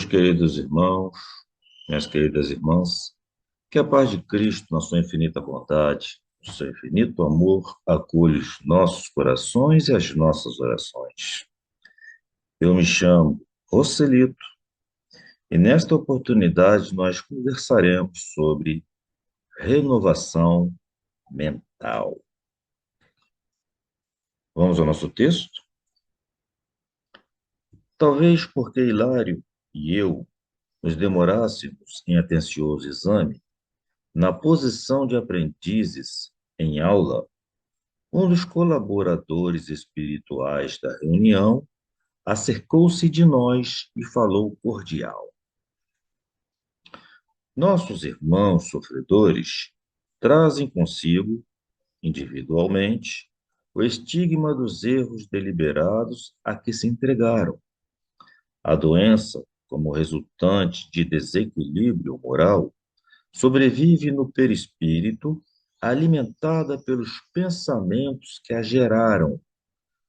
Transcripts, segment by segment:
Meus queridos irmãos, minhas queridas irmãs, que a paz de Cristo, na sua infinita bondade, o seu infinito amor, acolha os nossos corações e as nossas orações. Eu me chamo Rocelito e nesta oportunidade nós conversaremos sobre renovação mental. Vamos ao nosso texto? Talvez porque Hilário e eu nos demorássemos em atencioso exame, na posição de aprendizes em aula, um dos colaboradores espirituais da reunião acercou-se de nós e falou cordial. Nossos irmãos sofredores trazem consigo, individualmente, o estigma dos erros deliberados a que se entregaram. A doença, como resultante de desequilíbrio moral, sobrevive no perispírito, alimentada pelos pensamentos que a geraram,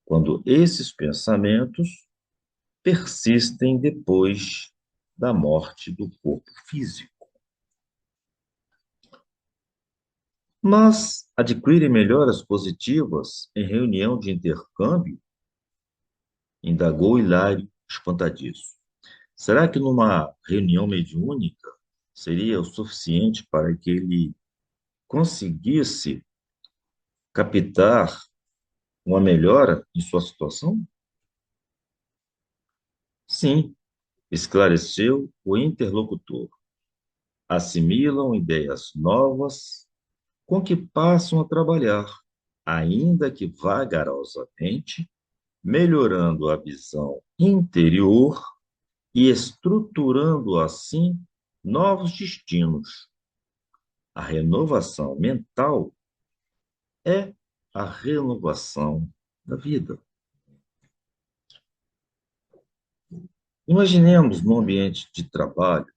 quando esses pensamentos persistem depois da morte do corpo físico. Mas adquirem melhoras positivas em reunião de intercâmbio? Indagou Hilário, espantadiço. Será que numa reunião mediúnica seria o suficiente para que ele conseguisse captar uma melhora em sua situação? Sim, esclareceu o interlocutor. Assimilam ideias novas com que passam a trabalhar, ainda que vagarosamente, melhorando a visão interior e estruturando assim novos destinos. A renovação mental é a renovação da vida. Imaginemos no ambiente de trabalho,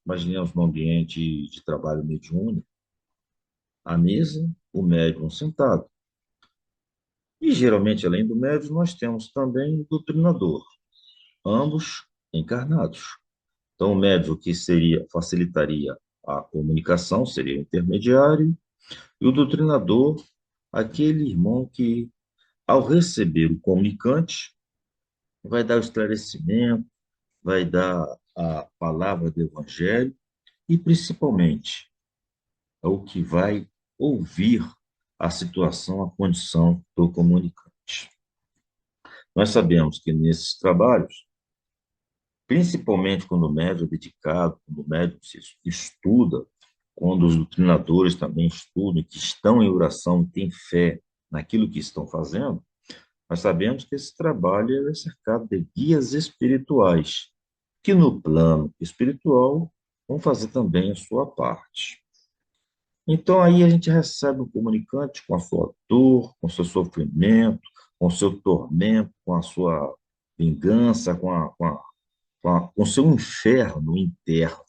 imaginemos no ambiente de trabalho mediúnico, a mesa, o médium sentado. E geralmente, além do médium, nós temos também o doutrinador, ambos encarnados. Então, o médium que facilitaria a comunicação, seria o intermediário, e o doutrinador, aquele irmão que, ao receber o comunicante, vai dar o esclarecimento, vai dar a palavra do evangelho e, principalmente, é o que vai ouvir a situação, a condição do comunicante. Nós sabemos que nesses trabalhos, principalmente quando o médium é dedicado, quando o médium se estuda, quando os doutrinadores também estudam, que estão em oração e têm fé naquilo que estão fazendo, nós sabemos que esse trabalho é cercado de guias espirituais, que no plano espiritual vão fazer também a sua parte. Então aí a gente recebe o comunicante com a sua dor, com o seu sofrimento, com o seu tormento, com a sua vingança, com o seu inferno interno.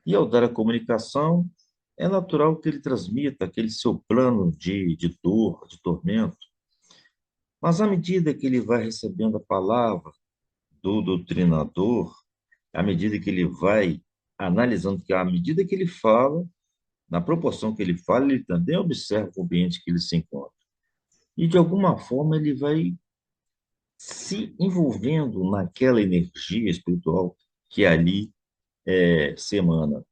E ao dar a comunicação, é natural que ele transmita aquele seu plano de dor, de tormento. Mas à medida que ele vai recebendo a palavra do doutrinador, à medida que ele vai analisando, que à medida que ele fala, na proporção que ele fala, ele também observa o ambiente que ele se encontra. E, de alguma forma, ele vai se envolvendo naquela energia espiritual que ali se emana.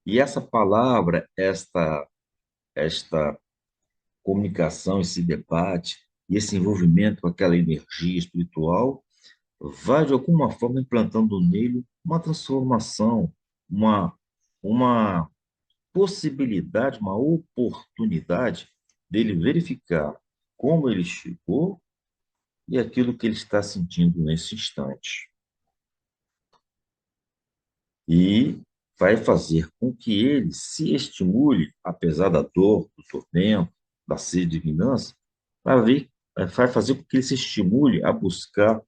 E essa palavra, esta comunicação, esse debate e esse envolvimento com aquela energia espiritual vai, de alguma forma, implantando nele uma transformação, uma, uma possibilidade, uma oportunidade dele verificar como ele chegou e aquilo que ele está sentindo nesse instante. E vai fazer com que ele se estimule, apesar da dor, do tormento, da sede de vingança, vai fazer com que ele se estimule a buscar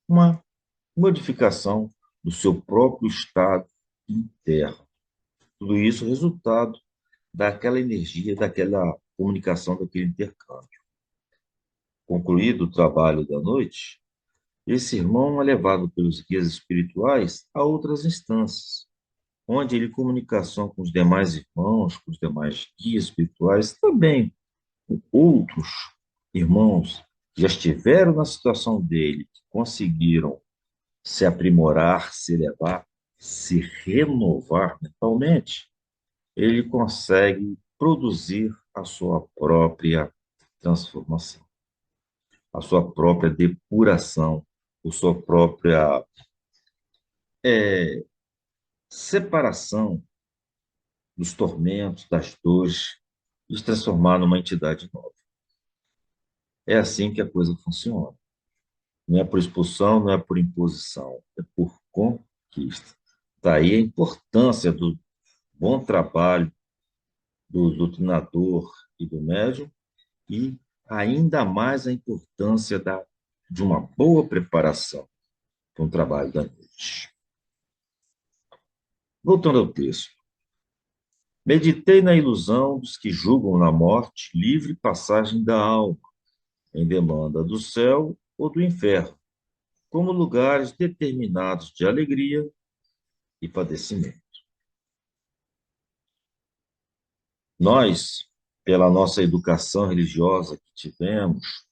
uma modificação do seu próprio estado interno. Tudo isso é resultado daquela energia, daquela comunicação, daquele intercâmbio. Concluído o trabalho da noite, Esse irmão é levado pelos guias espirituais a outras instâncias, onde ele, em comunicação com os demais irmãos, com os demais guias espirituais, também com outros irmãos que já estiveram na situação dele, que conseguiram se aprimorar, se elevar, se renovar mentalmente, ele consegue produzir a sua própria transformação, a sua própria depuração, a sua própria separação dos tormentos, das dores, e se transformar numa entidade nova. É assim que a coisa funciona. Não é por expulsão, não é por imposição, é por conquista. Daí a importância do bom trabalho do doutrinador e do médium, e ainda mais a importância de uma boa preparação para um trabalho da noite. Voltando ao texto. Meditei na ilusão dos que julgam na morte livre passagem da alma, em demanda do céu ou do inferno, como lugares determinados de alegria e padecimento. Nós, pela nossa educação religiosa que tivemos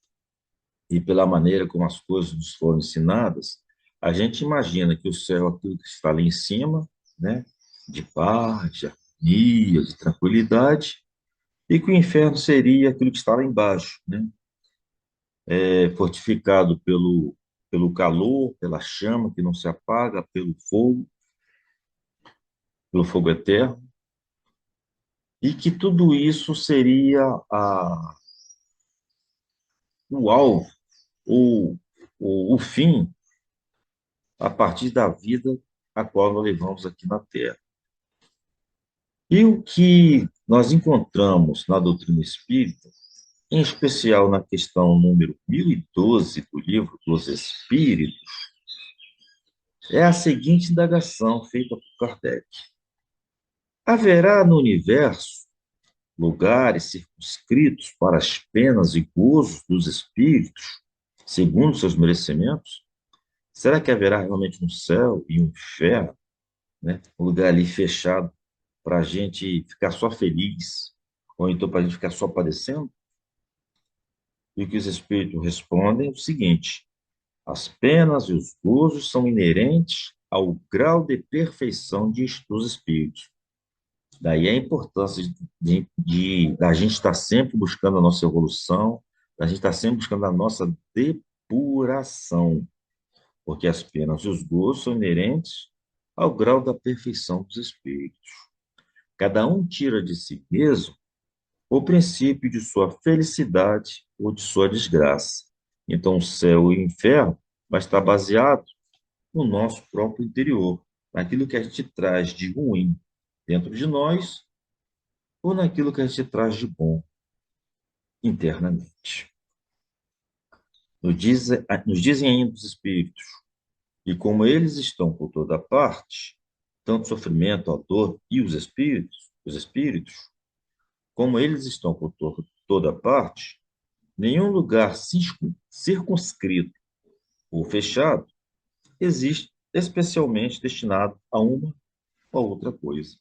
e pela maneira como as coisas nos foram ensinadas, a gente imagina que o céu é aquilo que está lá em cima, né, de paz, de harmonia, de tranquilidade, e que o inferno seria aquilo que está lá embaixo, né, fortificado pelo calor, pela chama que não se apaga, pelo fogo eterno, e que tudo isso seria o alvo, ou o fim, a partir da vida a qual nós levamos aqui na Terra. E o que nós encontramos na doutrina espírita, em especial na questão número 1012 do livro dos Espíritos, é a seguinte indagação feita por Kardec: haverá no universo lugares circunscritos para as penas e gozos dos espíritos, segundo seus merecimentos? Será que haverá realmente um céu e um inferno, né? Um lugar ali fechado para a gente ficar só feliz, ou então para a gente ficar só padecendo? E o que os espíritos respondem é o seguinte: as penas e os gozos são inerentes ao grau de perfeição dos espíritos. Daí a importância da gente estar sempre buscando a nossa evolução, da gente estar sempre buscando a nossa depuração, porque as penas e os gozos são inerentes ao grau da perfeição dos espíritos. Cada um tira de si mesmo o princípio de sua felicidade ou de sua desgraça. Então, o céu e o inferno vai estar baseado no nosso próprio interior, naquilo que a gente traz de ruim dentro de nós ou naquilo que a gente traz de bom internamente. Nos dizem ainda os espíritos, e como eles estão por toda parte, tanto o sofrimento, a dor e os espíritos, como eles estão por toda parte, nenhum lugar circunscrito ou fechado existe especialmente destinado a uma ou outra coisa.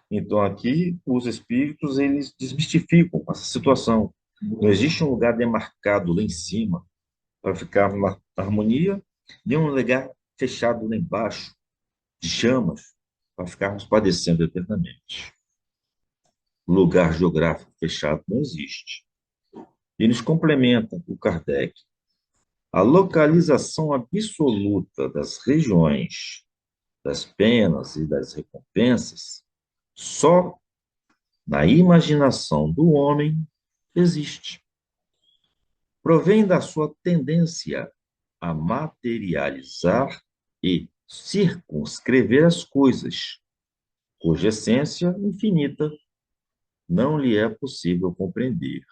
Então, aqui, os espíritos, eles desmistificam essa situação. Não existe um lugar demarcado lá em cima para ficar uma harmonia, nem um lugar fechado lá embaixo, de chamas, para ficarmos padecendo eternamente. Lugar geográfico fechado não existe. E nos complementa o Kardec. A localização absoluta das regiões, das penas e das recompensas, só na imaginação do homem existe. Provém da sua tendência a materializar e circunscrever as coisas, cuja essência infinita não lhe é possível compreender.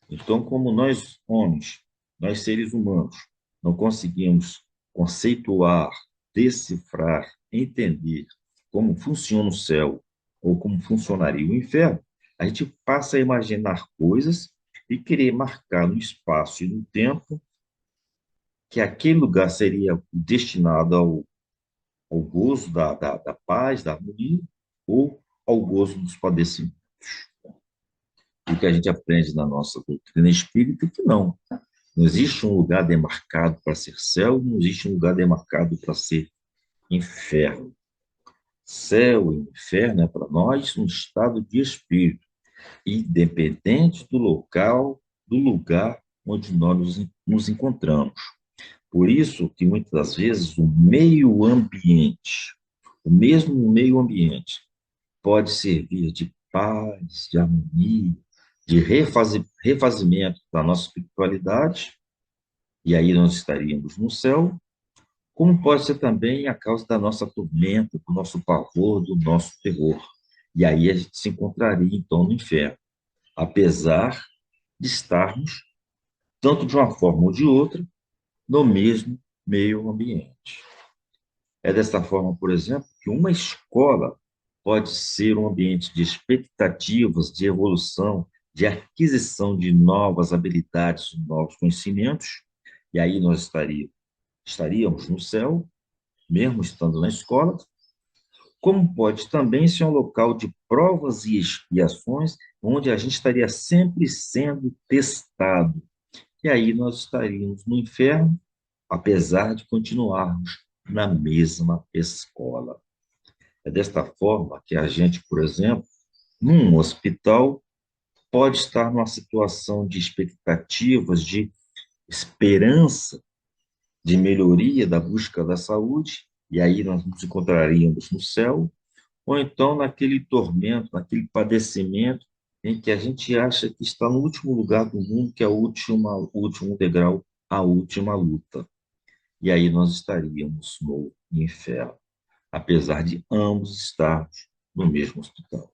Então, como nós, homens, nós seres humanos, não conseguimos conceituar, decifrar, entender como funciona o céu ou como funcionaria o inferno, a gente passa a imaginar coisas e querer marcar no espaço e no tempo que aquele lugar seria destinado ao gozo da paz, da harmonia, ou ao gozo dos padecimentos. E o que a gente aprende na nossa doutrina espírita é que não. Não existe um lugar demarcado para ser céu, não existe um lugar demarcado para ser inferno. Céu e inferno é para nós um estado de espírito, independente do local, do lugar onde nós nos encontramos. Por isso que muitas das vezes o meio ambiente, o mesmo meio ambiente, pode servir de paz, de harmonia, de refazimento da nossa espiritualidade, e aí nós estaríamos no céu, como pode ser também a causa da nossa tormenta, do nosso pavor, do nosso terror. E aí a gente se encontraria, então, no inferno, apesar de estarmos, tanto de uma forma ou de outra, no mesmo meio ambiente. É desta forma, por exemplo, que uma escola pode ser um ambiente de expectativas, de evolução, de aquisição de novas habilidades, de novos conhecimentos, e aí nós estaríamos no céu, mesmo estando na escola, como pode também ser um local de provas e expiações, onde a gente estaria sempre sendo testado. E aí nós estaríamos no inferno, apesar de continuarmos na mesma escola. É desta forma que a gente, por exemplo, num hospital, pode estar numa situação de expectativas, de esperança, de melhoria da busca da saúde, e aí nós nos encontraríamos no céu, ou então naquele tormento, naquele padecimento em que a gente acha que está no último lugar do mundo, que é o último degrau, a última luta. E aí nós estaríamos no inferno, apesar de ambos estarmos no mesmo hospital.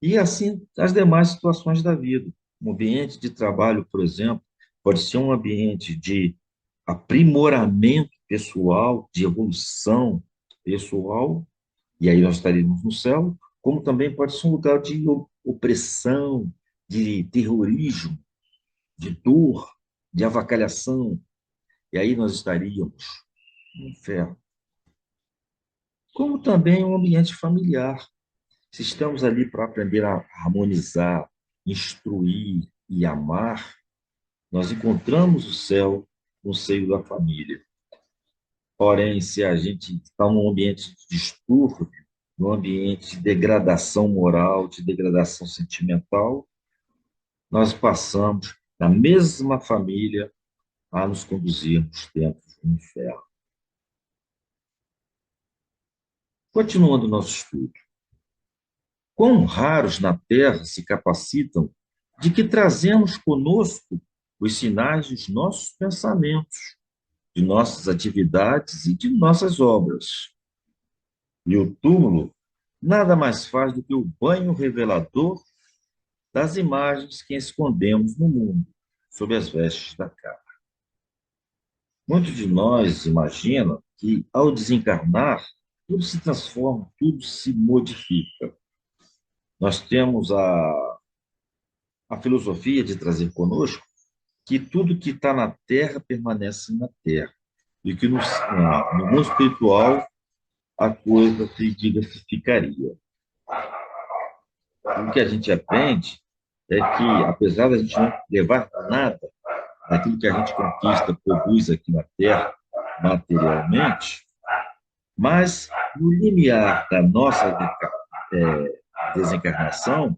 E assim as demais situações da vida. Um ambiente de trabalho, por exemplo, pode ser um ambiente de aprimoramento pessoal, de evolução pessoal, e aí nós estaríamos no céu, como também pode ser um lugar de opressão, de terrorismo, de dor, de avacalhação, e aí nós estaríamos no inferno. Como também um ambiente familiar. Se estamos ali para aprender a harmonizar, instruir e amar, nós encontramos o céu no seio da família. Porém, se a gente está num ambiente de distúrbio, num ambiente de degradação moral, de degradação sentimental, nós passamos, na mesma família, a nos conduzirmos dentro do inferno. Continuando o nosso estudo. Quão raros na Terra se capacitam de que trazemos conosco os sinais dos nossos pensamentos, de nossas atividades e de nossas obras. E o túmulo nada mais faz do que o banho revelador das imagens que escondemos no mundo, sob as vestes da carne. Muitos de nós imaginam que, ao desencarnar, tudo se transforma, tudo se modifica. Nós temos a filosofia de trazer conosco que tudo que está na Terra permanece na Terra. E que no mundo espiritual a coisa se diversificaria. O que a gente aprende é que, apesar da gente não levar nada daquilo que a gente conquista, produz aqui na Terra, materialmente, mas no limiar da nossa desencarnação,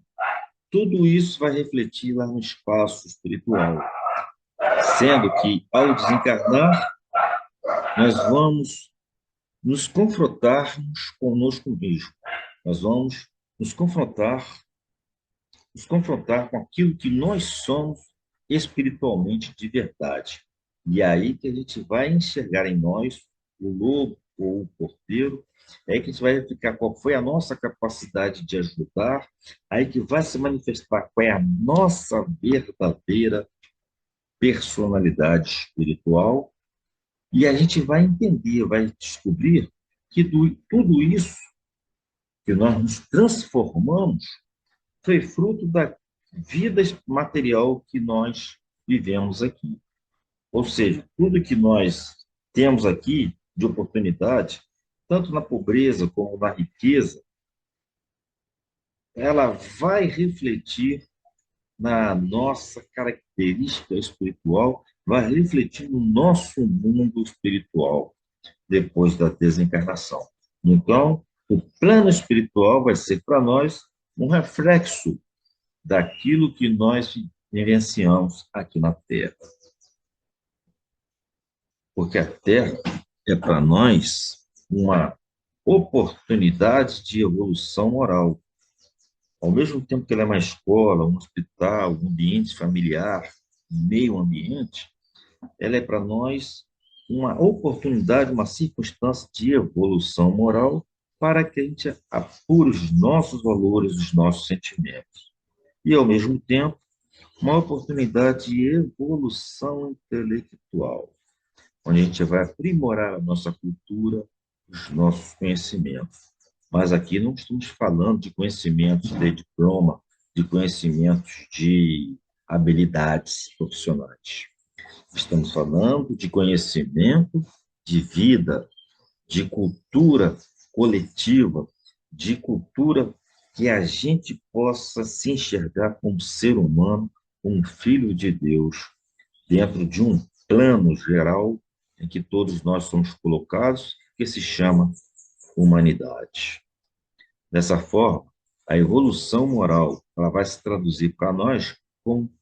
tudo isso vai refletir lá no espaço espiritual. Sendo que, ao desencarnar, nós vamos nos confrontarmos conosco mesmo. Nós vamos nos confrontar com aquilo que nós somos espiritualmente de verdade. E é aí que a gente vai enxergar em nós o lobo ou o porteiro, é aí que a gente vai verificar qual foi a nossa capacidade de ajudar, aí que vai se manifestar qual é a nossa verdadeira personalidade espiritual, e a gente vai entender, vai descobrir que tudo isso que nós nos transformamos foi fruto da vida material que nós vivemos aqui. Ou seja, tudo que nós temos aqui de oportunidade, tanto na pobreza como na riqueza, ela vai refletir na nossa característica espiritual, vai refletir no nosso mundo espiritual depois da desencarnação. Então, o plano espiritual vai ser para nós um reflexo daquilo que nós vivenciamos aqui na Terra. Porque a Terra é para nós uma oportunidade de evolução moral. Ao mesmo tempo que ela é uma escola, um hospital, um ambiente familiar, um meio ambiente, ela é para nós uma oportunidade, uma circunstância de evolução moral para que a gente apure os nossos valores, os nossos sentimentos. E, ao mesmo tempo, uma oportunidade de evolução intelectual, onde a gente vai aprimorar a nossa cultura, os nossos conhecimentos. Mas aqui não estamos falando de conhecimentos de diploma, de conhecimentos de habilidades profissionais. Estamos falando de conhecimento de vida, de cultura coletiva, de cultura que a gente possa se enxergar como ser humano, como filho de Deus, dentro de um plano geral em que todos nós somos colocados, que se chama humanidade. Dessa forma, a evolução moral ela vai se traduzir para nós como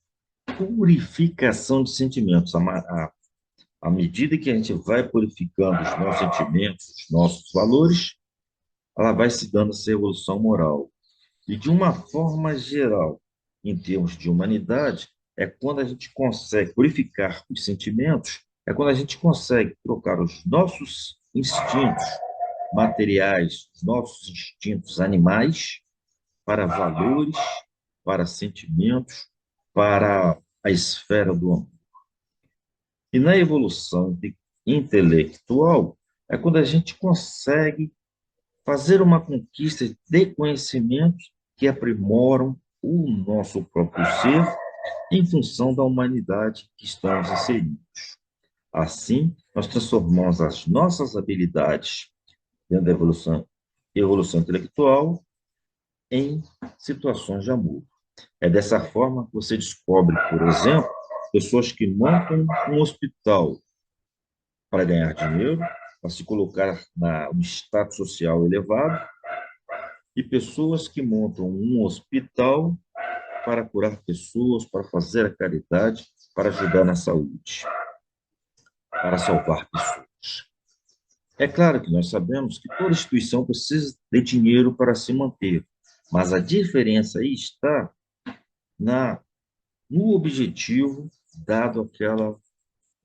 purificação de sentimentos. À medida que a gente vai purificando os nossos sentimentos, os nossos valores, ela vai se dando essa evolução moral. E de uma forma geral, em termos de humanidade, é quando a gente consegue purificar os sentimentos, é quando a gente consegue trocar os nossos instintos materiais, os nossos instintos animais, para valores, para sentimentos, para a esfera do amor. E na evolução intelectual, é quando a gente consegue fazer uma conquista de conhecimentos que aprimoram o nosso próprio ser em função da humanidade que estamos inseridos. Assim, nós transformamos as nossas habilidades dentro da evolução intelectual em situações de amor. É dessa forma que você descobre, por exemplo, pessoas que montam um hospital para ganhar dinheiro, para se colocar um status social elevado, e pessoas que montam um hospital para curar pessoas, para fazer a caridade, para ajudar na saúde, para salvar pessoas. É claro que nós sabemos que toda instituição precisa de dinheiro para se manter, mas a diferença aí está na, no objetivo dado àquela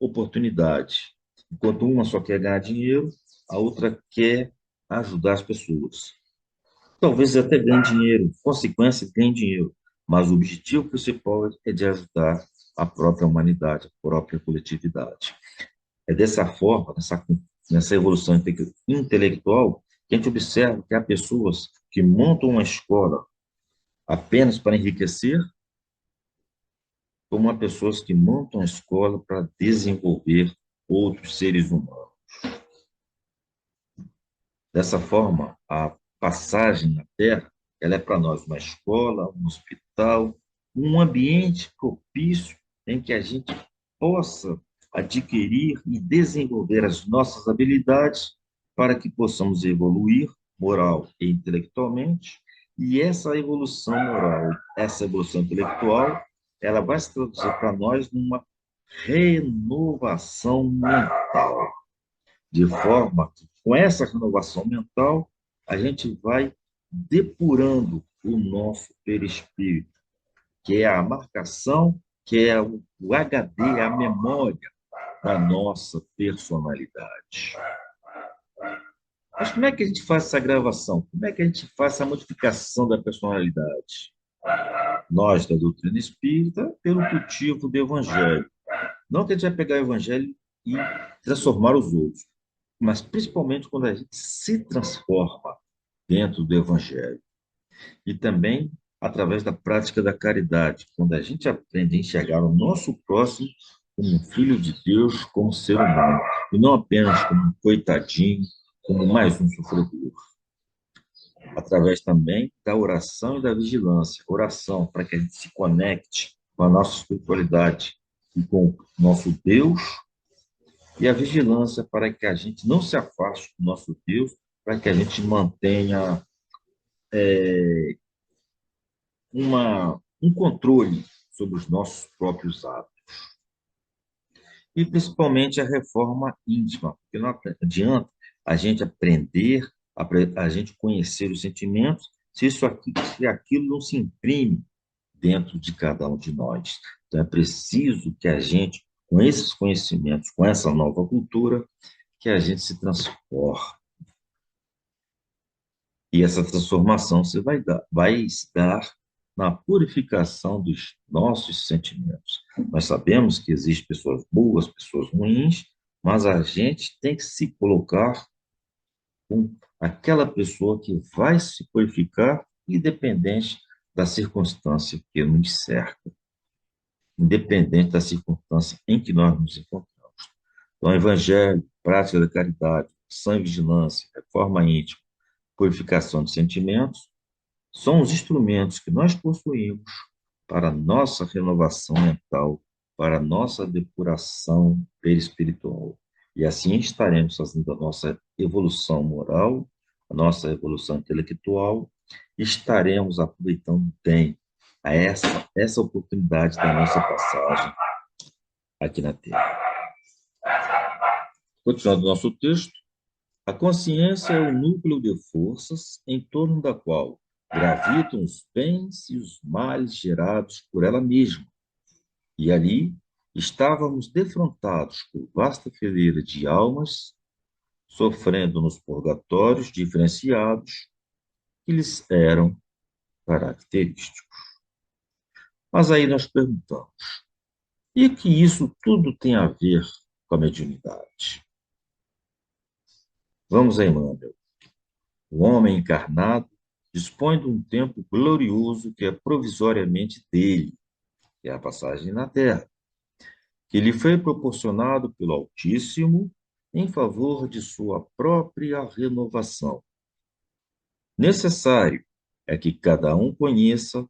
oportunidade. Enquanto uma só quer ganhar dinheiro, a outra quer ajudar as pessoas. Talvez até ganhe dinheiro, consequência, ganhe dinheiro, mas o objetivo principal é de ajudar a própria humanidade, a própria coletividade. É dessa forma, nessa evolução intelectual, que a gente observa que há pessoas que montam uma escola apenas para enriquecer, como há pessoas que montam a escola para desenvolver outros seres humanos. Dessa forma, a passagem na Terra, ela é para nós uma escola, um hospital, um ambiente propício em que a gente possa adquirir e desenvolver as nossas habilidades para que possamos evoluir moral e intelectualmente. E essa evolução moral, essa evolução intelectual, ela vai se traduzir para nós numa renovação mental, de forma que, com essa renovação mental, a gente vai depurando o nosso perispírito, que é a marcação, que é o HD, a memória da nossa personalidade. Mas como é que a gente faz essa gravação? Como é que a gente faz essa modificação da personalidade? Nós, da doutrina espírita, pelo cultivo do evangelho. Não que a gente vai pegar o evangelho e transformar os outros, mas principalmente quando a gente se transforma dentro do evangelho. E também através da prática da caridade, quando a gente aprende a enxergar o nosso próximo como um filho de Deus, como ser humano, e não apenas como um coitadinho, como mais um sofredor. Através também da oração e da vigilância. Oração para que a gente se conecte com a nossa espiritualidade e com o nosso Deus, e a vigilância para que a gente não se afaste do nosso Deus, para que a gente mantenha um controle sobre os nossos próprios atos. E principalmente a reforma íntima, porque não adianta a gente aprender, a gente conhecer os sentimentos, se aquilo não se imprime dentro de cada um de nós. Então é preciso que a gente, com esses conhecimentos, com essa nova cultura, que a gente se transforme. E essa transformação vai se dar na purificação dos nossos sentimentos. Nós sabemos que existem pessoas boas, pessoas ruins, mas a gente tem que se colocar com aquela pessoa que vai se purificar, independente da circunstância que nos cerca, independente da circunstância em que nós nos encontramos. Então, evangelho, prática da caridade, ação e vigilância, reforma íntima, purificação de sentimentos, são os instrumentos que nós possuímos para a nossa renovação mental, para a nossa depuração perispiritual. E assim estaremos fazendo a nossa evolução moral, a nossa evolução intelectual, e estaremos aproveitando bem essa oportunidade da nossa passagem aqui na Terra. Continuando o nosso texto, a consciência é o núcleo de forças em torno da qual gravitam os bens e os males gerados por ela mesma. E ali estávamos defrontados por vasta fileira de almas, sofrendo nos purgatórios diferenciados que lhes eram característicos. Mas aí nós perguntamos, e que isso tudo tem a ver com a mediunidade? Vamos aí, Emmanuel. O homem encarnado dispõe de um tempo glorioso que é provisoriamente dele, que é a passagem na Terra, que lhe foi proporcionado pelo Altíssimo em favor de sua própria renovação. Necessário é que cada um conheça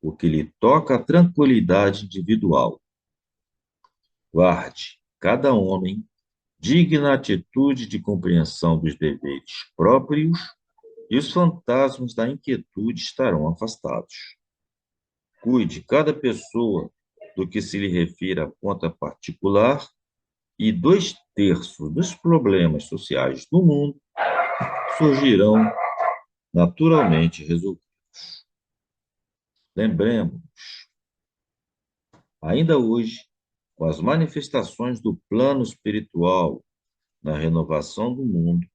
o que lhe toca à tranquilidade individual. Guarde, cada homem, digna atitude de compreensão dos deveres próprios, e os fantasmas da inquietude estarão afastados. Cuide cada pessoa do que se lhe refira à conta particular, e 2/3 dos problemas sociais do mundo surgirão naturalmente resolvidos. Lembremos, ainda hoje, com as manifestações do plano espiritual na renovação do mundo,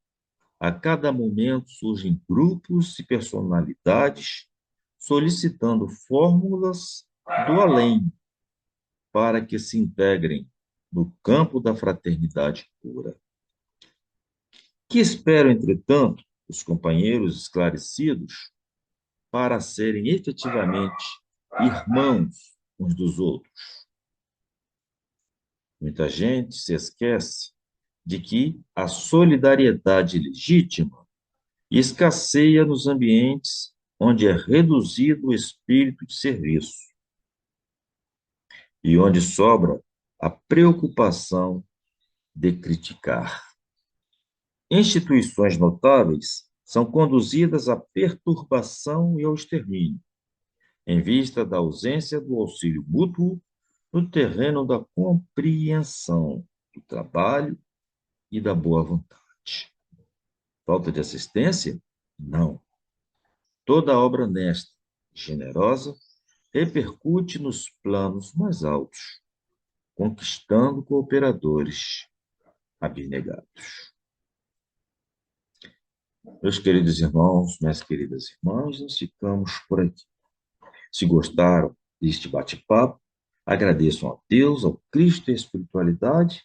a cada momento surgem grupos e personalidades solicitando fórmulas do além para que se integrem no campo da fraternidade pura. Que espero, entretanto, os companheiros esclarecidos para serem efetivamente irmãos uns dos outros. Muita gente se esquece de que a solidariedade legítima escasseia nos ambientes onde é reduzido o espírito de serviço e onde sobra a preocupação de criticar. Instituições notáveis são conduzidas à perturbação e ao extermínio, em vista da ausência do auxílio mútuo no terreno da compreensão, do trabalho e da boa vontade. Falta de assistência? Não. Toda obra honesta e generosa repercute nos planos mais altos, conquistando cooperadores abnegados. Meus queridos irmãos, minhas queridas irmãs, nós ficamos por aqui. Se gostaram deste bate-papo, agradeçam a Deus, ao Cristo e à espiritualidade,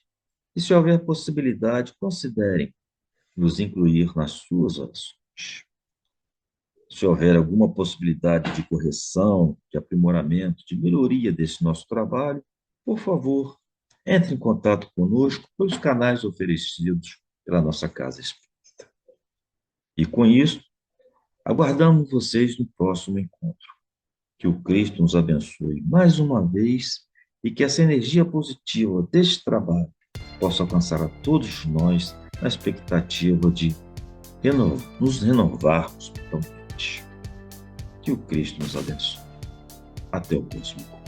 e se houver possibilidade, considerem nos incluir nas suas orações. Se houver alguma possibilidade de correção, de aprimoramento, de melhoria desse nosso trabalho, por favor, Entre em contato conosco pelos canais oferecidos pela nossa Casa Espírita. E com isso, aguardamos vocês no próximo encontro. Que o Cristo nos abençoe mais uma vez e que essa energia positiva deste trabalho possa alcançar a todos nós na expectativa de nos renovarmos totalmente. Que o Cristo nos abençoe. Até o próximo encontro.